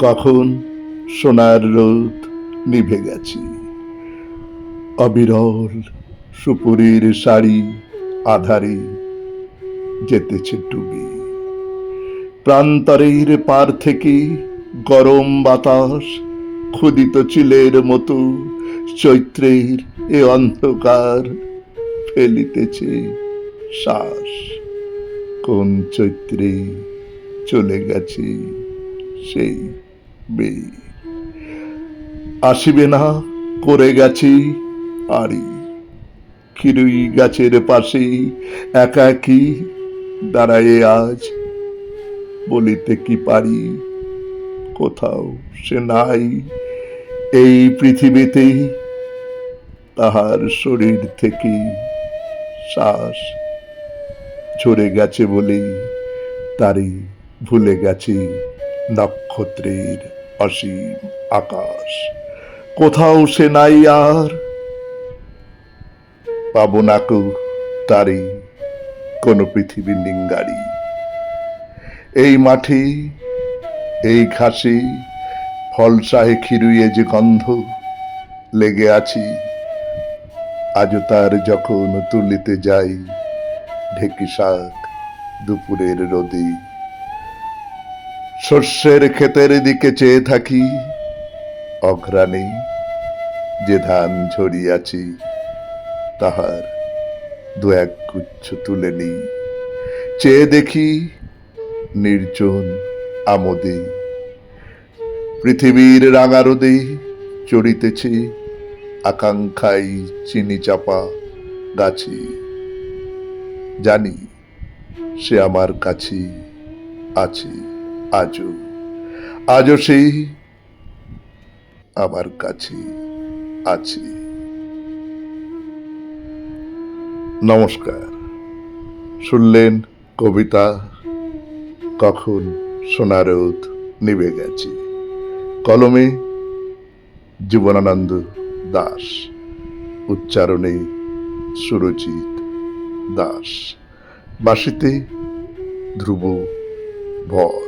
কখন সোনার রোদ নিভে গেছে, অবিরল সুপুরির শাড়ি আধারে যেতেছে ডুবে। প্রান্তরের পার থেকে গরম বাতাস ক্ষুদিত চিলের মতো চৈত্রের এ অন্ধকার ফেলিতেছে শ্বাস। কোন চৈত্রে চলে গেছে সেই মেয়ে, আসিবে না করে গেছি আড়ি। খিরুই গাছের পাশে একাকী দাঁড়ায়ে আজ বলিতে কি পারি, কোথাও সে নাই এই পৃথিবীতে। তাহার শরীর থেকে শ্বাস ঝরে গেছে বলেই তারে ভুলে গেছে নক্ষত্রের অসীম আকাশ। কোথাও সে নাই আর, পাবো না কো তারে কোন পৃথিবীর নিঙ্গারি। এই মাঠে এই ঘাসে ফলসাহে খিরুয়ে যে গন্ধ লেগে আছি, আজও তার যখন তুলিতে যাই ঢেকি শাক দুপুরের রোদে। শস্যের ক্ষেতের দিকে চেয়ে থাকি, অঘ্রাণে যে ধান ঝরিয়াছি তাহার দু এক গুচ্ছ তুলে নিই। চেয়ে দেখি নির্জন আমোদে পৃথিবীর রাঙা রোদে চড়িতেছে আকাঙ্ক্ষায় চিনি চাপা গাছে। জানি সে আমার কাছে আছে আজও, আজও সে আমার কাছে আছে। নমস্কার। শুনলেন কবিতা কখন সোনা রোদ নিভে গেছে, কলমে জীবনানন্দ দাস, উচ্চারণে সুরজিৎ দাস, বাঁশিতে ধ্রুব ভর।